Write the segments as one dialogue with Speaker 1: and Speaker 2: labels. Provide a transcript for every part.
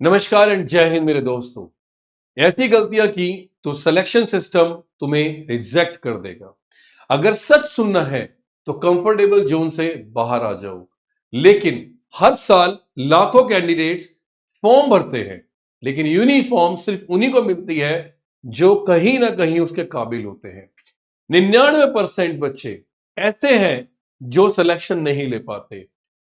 Speaker 1: नमस्कार एंड जय हिंद मेरे दोस्तों। ऐसी गलतियां की तो सिलेक्शन सिस्टम तुम्हें रिजेक्ट कर देगा। अगर सच सुनना है तो कंफर्टेबल जोन से बाहर आ जाओ। लेकिन हर साल लाखों कैंडिडेट्स फॉर्म भरते हैं, लेकिन यूनिफॉर्म सिर्फ उन्हीं को मिलती है जो कहीं ना कहीं उसके काबिल होते हैं। 99% बच्चे ऐसे हैं जो सिलेक्शन नहीं ले पाते।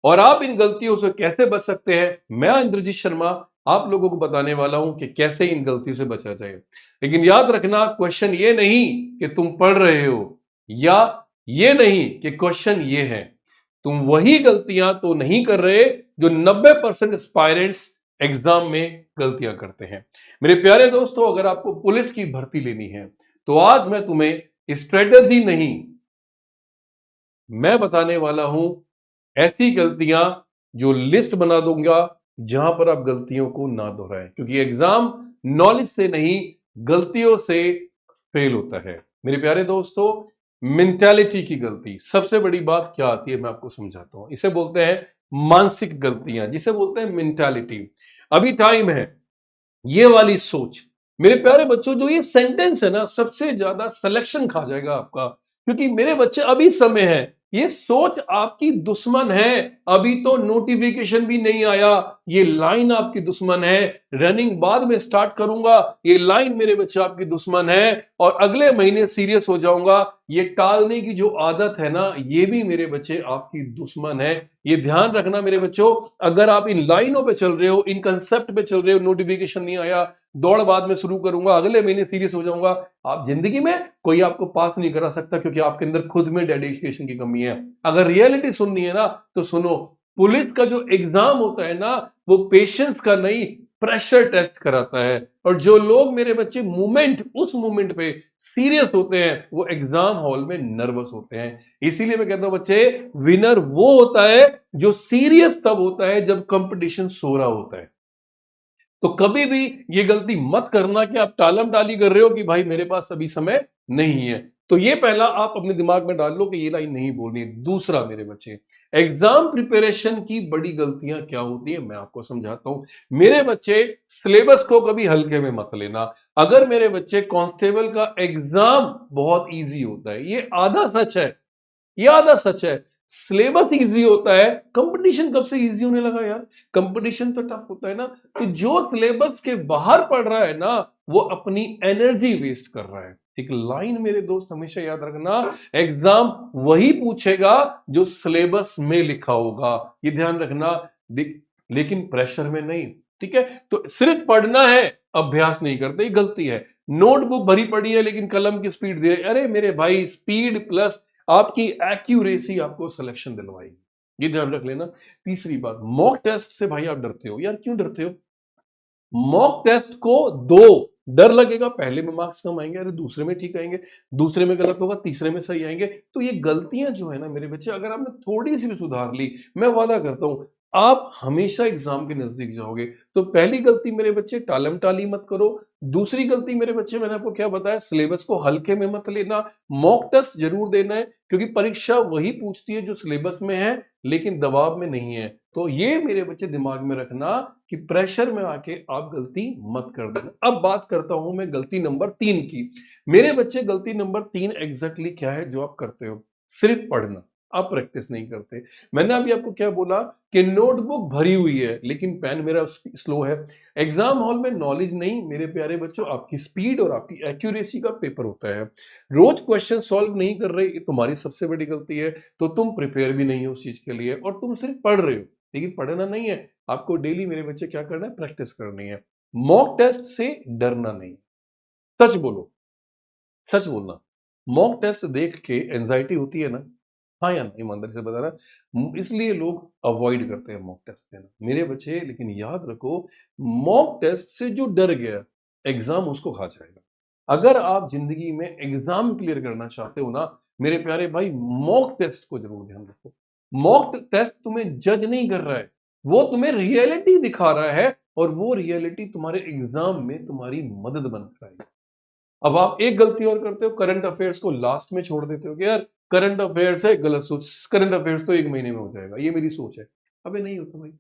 Speaker 1: और आप इन गलतियों से कैसे बच सकते हैं, मैं इंद्रजीत शर्मा आप लोगों को बताने वाला हूं कि कैसे इन गलतियों से बचा जाए। लेकिन याद रखना, क्वेश्चन ये नहीं कि तुम पढ़ रहे हो, या ये नहीं कि क्वेश्चन ये है, तुम वही गलतियां तो नहीं कर रहे जो 90% एस्पायरेंट्स एग्जाम में गलतियां करते हैं। मेरे प्यारे दोस्तों, अगर आपको पुलिस की भर्ती लेनी है तो आज मैं तुम्हें स्ट्रेटजी नहीं, मैं बताने वाला हूं ऐसी गलतियां जो लिस्ट बना दूंगा जहां पर आप गलतियों को ना दोहराएं, क्योंकि एग्जाम नॉलेज से नहीं गलतियों से फेल होता है। मेरे प्यारे दोस्तों, मेंटालिटी की गलती सबसे बड़ी बात क्या आती है मैं आपको समझाता हूं। इसे बोलते हैं मानसिक गलतियां, जिसे बोलते हैं मेंटालिटी। अभी टाइम है, ये वाली सोच। मेरे प्यारे बच्चों, जो ये सेंटेंस है ना, सबसे ज्यादा सिलेक्शन खा जाएगा आपका, क्योंकि मेरे बच्चे अभी समय है। ये सोच आपकी दुश्मन है। अभी तो नोटिफिकेशन भी नहीं आया, ये लाइन आपकी दुश्मन है। रनिंग बाद में स्टार्ट करूंगा, ये लाइन मेरे बच्चे आपकी दुश्मन है। और अगले महीने सीरियस हो जाऊंगा, ये टालने की जो आदत है ना, ये भी मेरे बच्चे आपकी दुश्मन है। ये ध्यान रखना मेरे बच्चों। अगर आप इन लाइनों पे चल रहे हो, इन कंसेप्ट पे चल रहे हो, नोटिफिकेशन नहीं आया, दौड़ बाद में शुरू करूंगा, अगले महीने सीरियस हो जाऊंगा, आप जिंदगी में कोई आपको पास नहीं करा सकता, क्योंकि आपके अंदर खुद में डेडिकेशन की कमी है। अगर रियलिटी सुननी है ना तो सुनो, पुलिस का जो एग्जाम होता है ना, वो पेशेंस का नहीं, प्रेशर टेस्ट कराता है। और जो लोग मेरे बच्चे उस मोमेंट पे सीरियस होते हैं, वो एग्जाम हॉल में नर्वस होते हैं। इसीलिए मैं कहता हूं बच्चे, विनर वो होता है जो सीरियस तब होता है जब कंपटीशन सो रहा होता है। तो कभी भी ये गलती मत करना कि आप टालम टाली कर रहे हो कि भाई मेरे पास अभी समय नहीं है। तो ये पहला आप अपने दिमाग में डाल लो कि ये लाइन नहीं बोलनी है। दूसरा मेरे बच्चे, एग्जाम प्रिपरेशन की बड़ी गलतियां क्या होती है मैं आपको समझाता हूं। मेरे बच्चे, सिलेबस को कभी हल्के में मत लेना। अगर मेरे बच्चे, कांस्टेबल का एग्जाम बहुत इजी होता है, ये आधा सच है, ये आधा सच है। सिलेबस इजी होता है, कंपटीशन कब से इजी होने लगा यार? कंपटीशन तो टफ होता है ना। तो जो सिलेबस के बाहर पढ़ रहा है ना, वो अपनी एनर्जी वेस्ट कर रहा है। एक लाइन मेरे दोस्त हमेशा याद रखना, एग्जाम वही पूछेगा जो सिलेबस में लिखा होगा, ये ध्यान रखना। लेकिन प्रेशर में नहीं, ठीक है? तो सिर्फ पढ़ना है, अभ्यास नहीं करते, ये गलती है। नोटबुक भरी पड़ी है लेकिन कलम की स्पीड दे, अरे मेरे भाई, स्पीड प्लस आपकी एक्यूरेसी आपको सिलेक्शन दिलवाएगी, ये ध्यान रख लेना। तीसरी बात, मॉक टेस्ट से भाई आप डरते हो यार, क्यों डरते हो? मॉक टेस्ट को दो, डर लगेगा पहले में मार्क्स कम आएंगे, अरे दूसरे में ठीक आएंगे, दूसरे में गलत होगा, तीसरे में सही आएंगे। तो ये गलतियां जो है ना मेरे बच्चे, अगर आपने थोड़ी सी भी सुधार ली, मैं वादा करता हूं आप हमेशा एग्जाम के नजदीक जाओगे। तो पहली गलती मेरे बच्चे, टालम टाली मत करो। दूसरी गलती मेरे बच्चे, मैंने आपको क्या बताया, सिलेबस को हल्के में मत लेना। मॉक टेस्ट जरूर देना है, क्योंकि परीक्षा वही पूछती है जो सिलेबस में है, लेकिन दबाव में नहीं है। तो ये मेरे बच्चे दिमाग में रखना कि प्रेशर में आके आप गलती मत कर देना। अब बात करता हूं मैं गलती नंबर 3 की। मेरे बच्चे, गलती नंबर 3 एग्जैक्टली क्या है जो आप करते हो? सिर्फ पढ़ना, आप प्रैक्टिस नहीं करते। मैंने अभी आपको क्या बोला कि नोटबुक भरी हुई है लेकिन पेन मेरा स्लो है। एग्जाम हॉल में नॉलेज नहीं मेरे प्यारे बच्चों, आपकी स्पीड और आपकी एक्यूरेसी का पेपर होता है। रोज क्वेश्चन सॉल्व नहीं कर रहे, ये तुम्हारी सबसे बड़ी गलती है। तो तुम प्रिपेयर भी नहीं हो उस चीज के लिए, और तुम सिर्फ पढ़ रहे हो, लेकिन पढ़ना नहीं है। आपको डेली मेरे बच्चे क्या करना है, प्रैक्टिस करनी है। मॉक टेस्ट से डरना नहीं, सच बोलो, सच बोलना। मॉक टेस्ट देख के एंजाइटी होती है ना? हाँ या नहीं, ईमानदारी से बताना। इसलिए लोग अवॉइड करते हैं मॉक टेस्ट देना मेरे बच्चे। लेकिन याद रखो, मॉक टेस्ट से जो डर गया, एग्जाम उसको खा जाएगा। अगर आप जिंदगी में एग्जाम क्लियर करना चाहते हो ना मेरे प्यारे भाई, मॉक टेस्ट को जरूर ध्यान रखो। मॉक टेस्ट तुम्हें जज नहीं कर रहा है, वो तुम्हें रियलिटी दिखा रहा है, और वो रियलिटी तुम्हारे एग्जाम में तुम्हारी मदद बन पाएगी। अब आप एक गलती और करते हो, करंट अफेयर्स को लास्ट में छोड़ देते हो कि यार करंट अफेयर्स है, गलत सोच, करंट अफेयर्स तो एक महीने में हो जाएगा, ये मेरी सोच है। अबे नहीं होता भाई।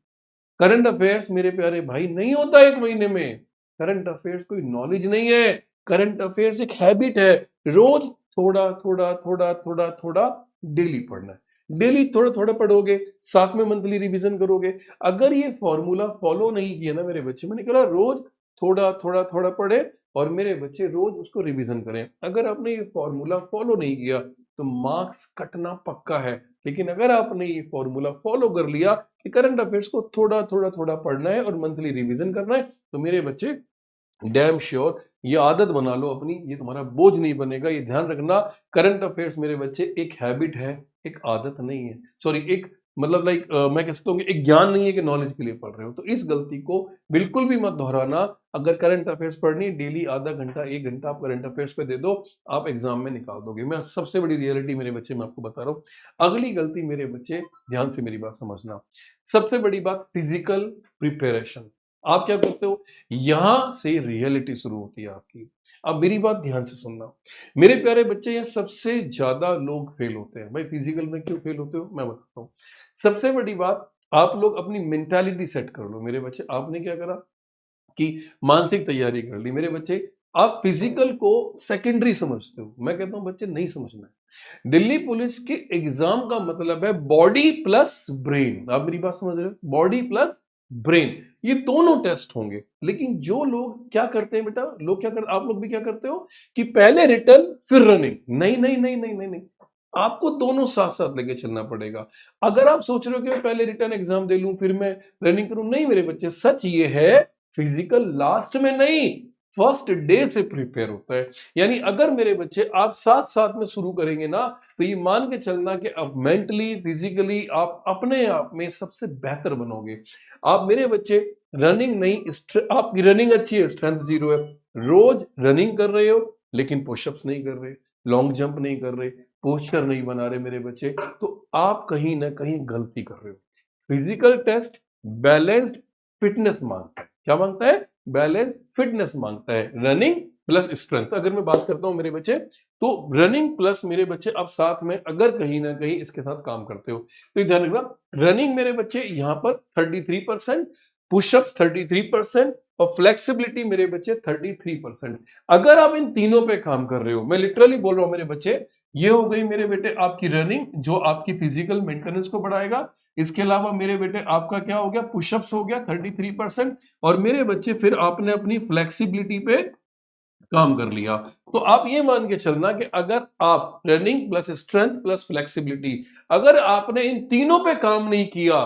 Speaker 1: करंट अफेयर्स मेरे प्यारे भाई नहीं होता एक महीने में। करंट अफेयर्स कोई नॉलेज नहीं है, करंट अफेयर्स एक हैबिट है। रोज थोड़ा थोड़ा थोड़ा थोड़ा थोड़ा डेली पढ़ना है। डेली थोड़ा थोड़ा पढ़ोगे, साथ में मंथली रिवीजन करोगे। अगर ये फॉर्मूला फॉलो नहीं किया ना मेरे बच्चे, मैंने कहा रोज थोड़ा थोड़ा थोड़ा पढ़े और मेरे बच्चे रोज उसको रिवीजन करें। अगर आपने ये फॉर्मूला फॉलो नहीं किया तो मार्क्स कटना पक्का है। लेकिन अगर आपने ये फॉर्मूला फॉलो कर लिया कि करंट अफेयर्स को थोड़ा थोड़ा थोड़ा पढ़ना है और मंथली रिवीजन करना है, तो मेरे बच्चे डैम श्योर ये आदत बना लो अपनी, ये तुम्हारा बोझ नहीं बनेगा। ये ध्यान रखना, करंट अफेयर्स मेरे बच्चे एक हैबिट है, एक आदत नहीं है। सॉरी, एक मतलब मैं कह सकता हूँ कि एक ज्ञान नहीं है कि नॉलेज के लिए पढ़ रहे हो। तो इस गलती को बिल्कुल भी मत दोहराना। अगर करंट अफेयर्स पढ़नी, डेली आधा घंटा 1 घंटा आप करंट अफेयर्स पे दे दो, आप एग्जाम में निकाल दोगे। मैं सबसे बड़ी रियलिटी मेरे बच्चे मैं आपको बता रहा हूँ। अगली गलती मेरे बच्चे, ध्यान से मेरी बात समझना, सबसे बड़ी बात फिजिकल प्रिपरेशन। आप क्या करते हो, यहां से रियलिटी शुरू होती है आपकी। अब मेरी बात ध्यान से सुनना मेरे प्यारे बच्चे, ये सबसे ज्यादा लोग फेल होते हैं। भाई फिजिकल में क्यों फेल होते हो मैं बताता हूँ। सबसे बड़ी बात, आप लोग अपनी मेंटालिटी सेट कर लो मेरे बच्चे। आपने क्या करा कि मानसिक तैयारी कर ली मेरे बच्चे। आप फिजिकल को सेकेंडरी समझते हो। मैं कहता हूं बच्चे नहीं समझना है। दिल्ली पुलिस के एग्जाम का मतलब है बॉडी प्लस ब्रेन। आप मेरी बात समझ रहे हो, बॉडी प्लस ब्रेन, ये दोनों टेस्ट होंगे। लेकिन जो लोग क्या करते हैं बेटा, लोग क्या करते, आप लोग भी क्या करते हो कि पहले रिटर्न फिर रनिंग। नहीं नहीं नहीं नहीं नहीं नहीं, आपको दोनों साथ साथ लेके चलना पड़ेगा। अगर आप सोच रहे हो कि मैं पहले रिटर्न एग्जाम दे लूं फिर मैं रनिंग करूं, नहीं मेरे बच्चे, सच ये है फिजिकल लास्ट में नहीं, फर्स्ट डे से प्रिपेयर होता है। यानी अगर मेरे बच्चे आप साथ साथ में शुरू करेंगे ना, तो ये मान के चलना कि अब मेंटली फिजिकली आप अपने आप में सबसे बेहतर बनोगे। आप मेरे बच्चे रनिंग नहीं, आपकी रनिंग अच्छी है, स्ट्रेंथ 0 है, रोज रनिंग कर रहे हो लेकिन पुशअप्स नहीं कर रहे, लॉन्ग जंप नहीं कर रहे, पोस्चर नहीं बना रहे मेरे बच्चे, तो आप कहीं ना कहीं गलती कर रहे हो। फिजिकल टेस्ट बैलेंस्ड फिटनेस मांगता है। क्या मांगता है, बैलेंस फिटनेस मांगता है। रनिंग प्लस स्ट्रेंथ, अगर मैं बात करता हूं मेरे बच्चे, तो रनिंग प्लस मेरे बच्चे आप साथ में अगर कहीं ना कहीं इसके साथ काम करते हो तो ध्यान रखना, रनिंग मेरे बच्चे यहां पर 33%, पुशअप्स 33% और फ्लेक्सिबिलिटी मेरे बच्चे 33%। अगर आप इन तीनों पे काम कर रहे हो, मैं लिटरली बोल रहा हूं मेरे बच्चे, ये हो गई मेरे बेटे आपकी रनिंग, जो आपकी फिजिकल मेंटेनेंस को बढ़ाएगा। इसके अलावा मेरे बेटे आपका क्या हो गया, पुशअप्स हो गया 33%। और मेरे बच्चे फिर आपने अपनी फ्लेक्सिबिलिटी पे काम कर लिया। तो आप ये मान के चलना कि अगर आप running plus strength plus flexibility, अगर आपने इन तीनों पे काम नहीं किया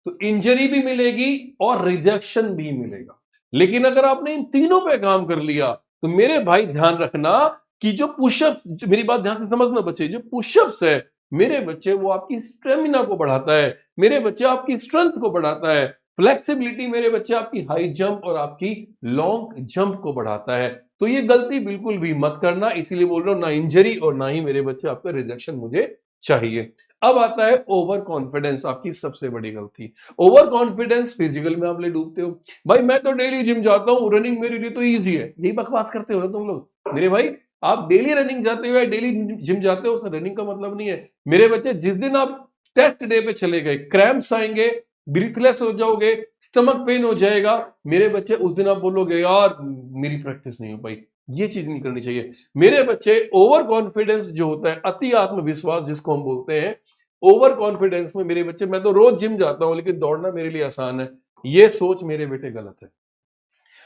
Speaker 1: तो इंजरी भी मिलेगी और रिजेक्शन भी मिलेगा। लेकिन अगर आपने इन तीनों पे काम कर लिया तो मेरे भाई ध्यान रखना कि जो पुशअप, मेरी बात ध्यान से समझना बच्चे, जो पुशअप्स है मेरे बच्चे वो आपकी स्टेमिना को बढ़ाता है, मेरे बच्चे आपकी स्ट्रेंथ को बढ़ाता है। फ्लेक्सिबिलिटी मेरे बच्चे आपकी हाई जंप और आपकी लॉन्ग जंप को बढ़ाता है। तो ये गलती बिल्कुल भी मत करना, इसीलिए बोल रहा हूं, ना इंजरी और ना ही मेरे बच्चे आपका रिजेक्शन मुझे चाहिए। अब आता है ओवर कॉन्फिडेंस, आपकी सबसे बड़ी गलती। ओवर कॉन्फिडेंस, फिजिकल में आप ले डूबते हो। भाई मैं तो डेली जिम जाता हूँ, रनिंग मेरे लिए तो ईजी है, यही बकवास करते हो ना तुम लोग मेरे भाई। आप डेली रनिंग जाते हो या डेली जिम जाते हो, रनिंग का मतलब नहीं है मेरे बच्चे। जिस दिन आप टेस्ट डे पे चले गए, क्रैम्प्स आएंगे, ब्रीथलेस हो जाओगे, स्टमक पेन हो जाएगा मेरे बच्चे, उस दिन आप बोलोगे यार मेरी प्रैक्टिस नहीं हो पाई। ये चीज नहीं करनी चाहिए मेरे बच्चे। ओवर कॉन्फिडेंस जो होता है, अति आत्मविश्वास जिसको हम बोलते हैं, ओवर कॉन्फिडेंस में मेरे बच्चे, मैं तो रोज जिम जाता हूं लेकिन दौड़ना मेरे लिए आसान है, ये सोच मेरे बेटे गलत है।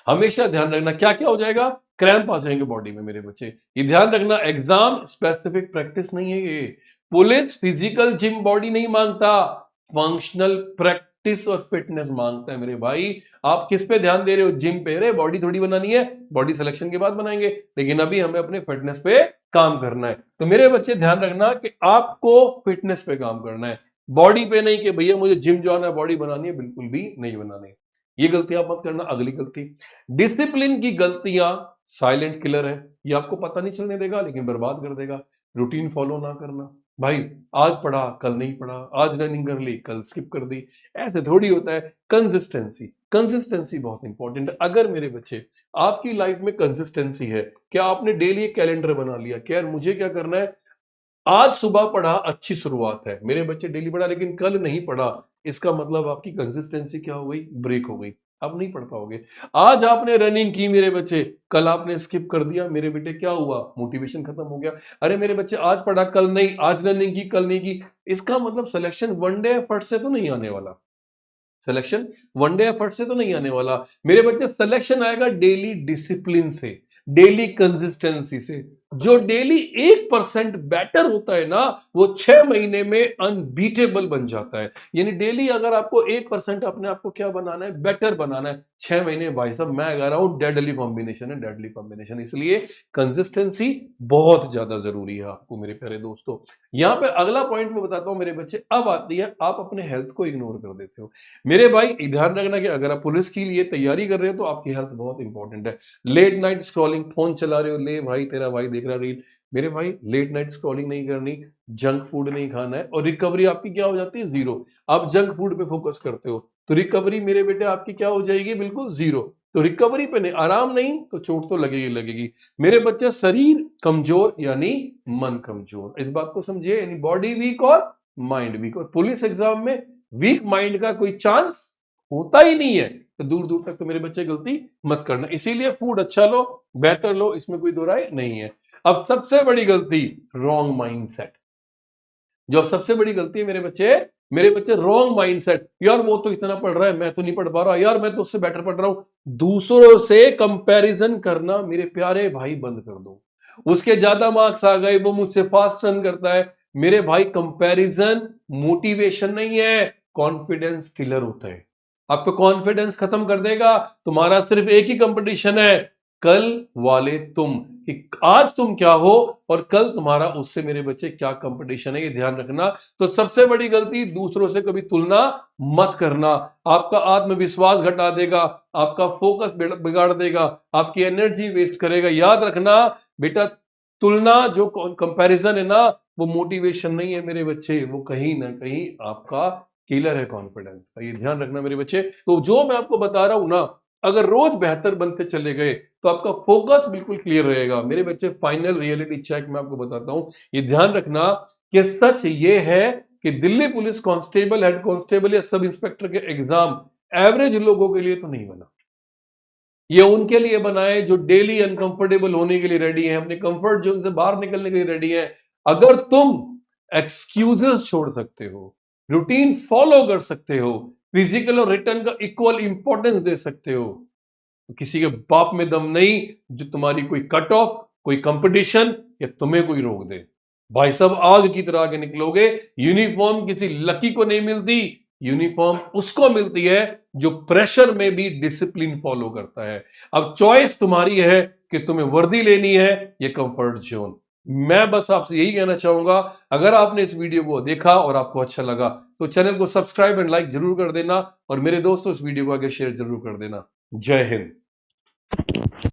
Speaker 1: हमेशा ध्यान रखना क्या क्या हो जाएगा, क्रैम्प आ जाएंगे बॉडी में मेरे बच्चे। ये ध्यान रखना, एग्जाम स्पेसिफिक प्रैक्टिस नहीं है ये। पुलिस फिजिकल जिम बॉडी नहीं मांगता, फंक्शनल प्रैक्टिस और फिटनेस मांगता है मेरे भाई। आप किस पे ध्यान दे रहे हो, जिम पे? रे बॉडी थोड़ी बनानी है, बॉडी सिलेक्शन के बाद बनाएंगे, लेकिन अभी हमें अपने फिटनेस पे काम करना है। तो मेरे बच्चे ध्यान रखना कि आपको फिटनेस पे काम करना है, बॉडी पे नहीं कि भैया मुझे जिम जाना है बॉडी बनानी है, बिल्कुल भी नहीं बनानी। ये गलती आप मत करना। अगली गलती, डिसिप्लिन की गलतियां साइलेंट किलर है, ये आपको पता नहीं चलने देगा लेकिन बर्बाद कर देगा। रूटीन फॉलो ना करना, भाई आज पढ़ा कल नहीं पढ़ा, आज रनिंग कर ली कल स्किप कर दी, ऐसे थोड़ी होता है। कंसिस्टेंसी, कंसिस्टेंसी बहुत इंपॉर्टेंट है। अगर मेरे बच्चे आपकी लाइफ में कंसिस्टेंसी है, क्या आपने डेली एक कैलेंडर बना लिया कि यार मुझे क्या करना है, आज सुबह पढ़ा अच्छी शुरुआत है, मेरे बच्चे डेली पढ़ा लेकिन कल नहीं पढ़ा, इसका मतलब आपकी कंसिस्टेंसी क्या हो गई, ब्रेक हो गई। अब नहीं पढ़ पाओगे। आज आपने रनिंग की मेरे बच्चे, कल आपने स्किप कर दिया मेरे बेटे, क्या हुआ, मोटिवेशन खत्म हो गया। अरे मेरे बच्चे आज पढ़ा कल नहीं, आज रनिंग की कल नहीं की, इसका मतलब सिलेक्शन वन डे एफर्ट से तो नहीं आने वाला। सिलेक्शन वन डे एफर्ट से तो नहीं आने वाला मेरे बच्चे। सिलेक्शन आएगा डेली डिसिप्लिन से, डेली कंसिस्टेंसी से। जो डेली 1% बेटर होता है ना, वो 6 महीने में अनबीटेबल बन जाता है। यानी डेली अगर आपको 1% अपने आप को क्या बनाना है, बेटर बनाना है, 6 महीने भाई साहब मैं कह रहा हूं डेडली कॉम्बिनेशन है, डेडली कॉम्बिनेशन। इसलिए कंसिस्टेंसी बहुत ज्यादा जरूरी है आपको मेरे प्यारे दोस्तों। यहां पे अगला पॉइंट मैं बताता हूं मेरे बच्चे, अब आती है आप अपने हेल्थ को इग्नोर कर देते हो। मेरे भाई ध्यान रखना कि अगर आप पुलिस के लिए तैयारी कर रहे हो तो आपकी हेल्थ बहुत इंपॉर्टेंट है। लेट नाइट स्क्रॉलिंग, फोन चला रहे हो, ले भाई तेरा भाई देख रहा रील, मेरे भाई लेट नाइट स्क्रॉलिंग नहीं करनी, जंक फूड नहीं खाना है, और रिकवरी आपकी क्या हो जाती है, जीरो। आप जंक फूड पे फोकस करते हो तो रिकवरी मेरे बेटे आपकी क्या हो जाएगी, बिल्कुल जीरो। तो रिकवरी पे नहीं, आराम नहीं तो चोट तो लगेगी लगेगी मेरे बच्चे। शरीर कमजोर यानी मन कमजोर, इस बात को समझिए। यानी बॉडी वीक और माइंड वीक, और पुलिस एग्जाम में वीक माइंड का कोई चांस होता ही नहीं है। तो दूर दूर तक तो मेरे बच्चे गलती मत करना। इसीलिए फूड अच्छा लो, बेहतर लो, इसमें कोई दो राय नहीं है। अब सबसे बड़ी गलती, रॉन्ग माइंडसेट। जो अब सबसे बड़ी गलती है मेरे बच्चे रॉन्ग माइंडसेट। यार वो तो इतना पढ़ रहा है, मैं तो नहीं पढ़ पा रहा, यार मैं तो उससे बेटर पढ़ रहा हूं। दूसरों से कंपैरिजन करना मेरे प्यारे भाई बंद कर दो। उसके ज्यादा मार्क्स आ गए, वो मुझसे फास्ट रन करता है, मेरे भाई कंपैरिजन मोटिवेशन नहीं है, कॉन्फिडेंस किलर होता है। आपका कॉन्फिडेंस खत्म कर देगा। तुम्हारा सिर्फ एक ही कंपटीशन है, कल वाले तुम। आज तुम क्या हो और कल तुम्हारा उससे मेरे बच्चे क्या कंपटीशन है, ये ध्यान रखना। तो सबसे बड़ी गलती, दूसरों से कभी तुलना मत करना। आपका आत्मविश्वास घटा देगा, आपका फोकस बिगाड़ देगा, आपकी एनर्जी वेस्ट करेगा। याद रखना बेटा, तुलना जो कंपैरिजन है ना, वो मोटिवेशन नहीं है मेरे बच्चे, वो कहीं ना कहीं आपका किलर है कॉन्फिडेंस का। ये ध्यान रखना मेरे बच्चे। तो जो मैं आपको बता रहा हूं ना, अगर रोज बेहतर बनते चले गए तो आपका फोकस बिल्कुल क्लियर रहेगा मेरे बच्चे। फाइनल रियलिटी चेक मैं आपको बताता हूं, ये ध्यान रखना कि सच ये है कि Delhi police constable, head constable या सब इंस्पेक्टर के एग्जाम एवरेज लोगों के लिए तो नहीं बना। ये उनके लिए बना है जो डेली अनकंफर्टेबल होने के लिए रेडी है, अपने कंफर्ट जोन से बाहर निकलने के लिए रेडी है। अगर तुम एक्सक्यूजेस छोड़ सकते हो, रूटीन फॉलो कर सकते हो, फिजिकल और रिटर्न का इक्वल इंपॉर्टेंस दे सकते हो, तो किसी के बाप में दम नहीं जो तुम्हारी कोई कट ऑफ, कोई कंपटीशन या तुम्हें कोई रोक दे। भाई साहब आग की तरह आगे निकलोगे। यूनिफॉर्म किसी लकी को नहीं मिलती, यूनिफॉर्म उसको मिलती है जो प्रेशर में भी डिसिप्लिन फॉलो करता है। अब चॉइस तुम्हारी है कि तुम्हें वर्दी लेनी है या कंफर्ट जोन। मैं बस आपसे यही कहना चाहूंगा, अगर आपने इस वीडियो को देखा और आपको अच्छा लगा तो चैनल को सब्सक्राइब एंड लाइक जरूर कर देना, और मेरे दोस्तों इस वीडियो को आगे शेयर जरूर कर देना। जय हिंद।